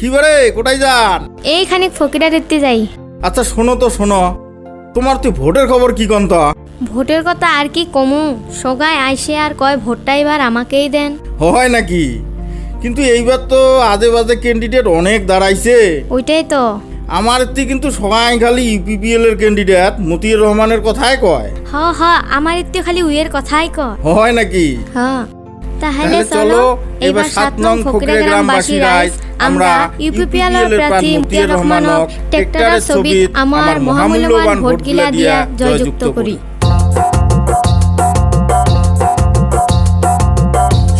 কি বারে কোথায় যান? এইখানে ফকিরা দেখতে যাই। আচ্ছা শোনো তো শোনো, তোমার তুই ভোটের খবর কি কন তো? ভোটের কথা আর কি কমু, সগায় আইসে আর কয় ভোটটা এবার আমাকেই দেন। হয় নাকি? কিন্তু এইবার তো আজে বাজে ক্যান্ডিডেট অনেক দাঁড়াইছে। ওইটাই তো। আমার এতে কিন্তু সবাই খালি ইউপিপিএল এর ক্যান্ডিডেট মতিউর রহমানের কথাই কয়। হ হ, আমার একটু খালি উইয়ের কথাই কয়। হয় নাকি? হ, তাহলে চলো এবার 7 নং ফকিরা গ্রামবাসী রাইজ আমরা ইউপিপিএল এর প্রার্থী মতিউর রহমানক ট্রাক্টরের ছবি আমার মহামূল্যবান ভোটগিলা দিয়া জয়যুক্ত করি।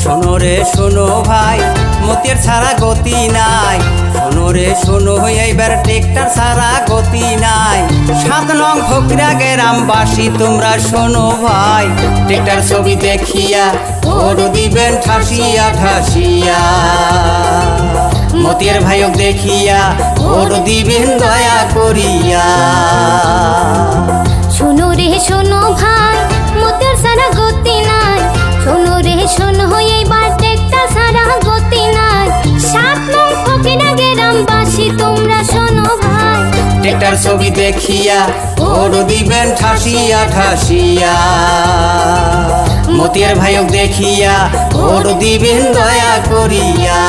শোনো রে শোনো ভাই, মতির ছাড়া গতি নাই। শোনো রে শোনো, এইবার ট্রেক্টর ছাড়া গতি নাই। 7 নং ফকিরা গ্রামবাসী তোমরা শোনো ভাই, ট্রেক্টর ছবি দেখিয়া ভোট দিবেন ঠাসিয়া ঠাসিয়া। মতির ভাইক দেখিয়া ভোট দিবেন দয়া করিয়া। শোনো রে শোনো ভাই, মতির ছাড়া গতি নাই। শোনো রে শোনো, এইবার ট্রাক্টর ছাড়া গতি নাই। 7 নং ফকিরা গ্রামবাসী তোমরা শোনো ভাই, ট্রেক্টর ছবি দেখিয়া ভোট দিবেন ঠাসিয়া ঠাসিয়া। মতির ভাইক দেখিয়া ভোট দিবেন দয়া করিয়া।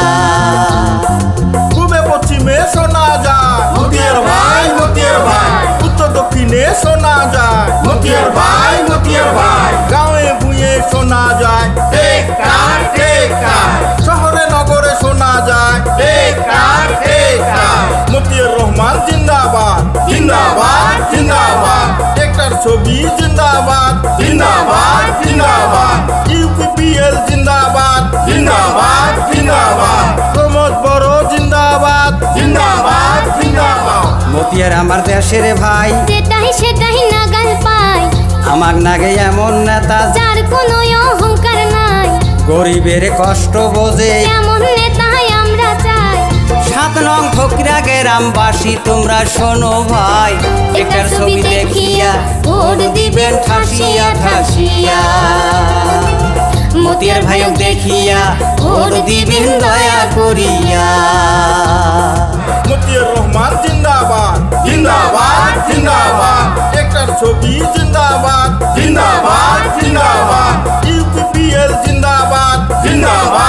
পূবে পশ্চিমে শোনা যায় মতিউর ভাই মতিউর ভাই, উত্তর দক্ষিণে শোনা যায় মতিউর ভাই মতিউর ভাই, গাঁয়ে ভুঁয়ে শোনা যায় টেক্কার টেক্কার, শহরে নগরে শোনা যায় টেক্কার টেক্কার। মতিউর রহমান জিন্দাবাদ জিন্দাবাদ জিন্দাবাদ, ট্রাক্টর ছবি জিন্দাবাদ জিন্দাবাদ জিন্দাবাদ, ইউপিপিএল জিন্দাবাদ জিন্দাবাদ জিন্দাবাদ, প্রমোদ বড় জিন্দাবাদ জিন্দাবাদ জিন্দাবাদ। মতিয়ার আমার দেশের ভাই, সেটাই নাগাল পাই। আমার নাগে এমন নেতা যার কোনো অহংকার নাই, গরিবের কষ্ট বোঝে এমন নেতাই আমরা চাই। 7 নং ফকিরা গ্রামবাসী তোমরা শোনো ভাই, ট্রেক্টর ছবি দেখিয়া ভোট দিবেন ঠাসিয়া ঠাসিয়া। মতির ভাইক দেখিয়া ভোট দিবেন দয়া করিয়া। মতিউর রহমান জিন্দাবাদ জিন্দাবাদ জিন্দাবাদ, ট্রাক্টর ছবি জিন্দাবাদ জিন্দাবাদ জিন্দাবাদ, ইউপিপিএল জিন্দাবাদ জিন্দাবাদ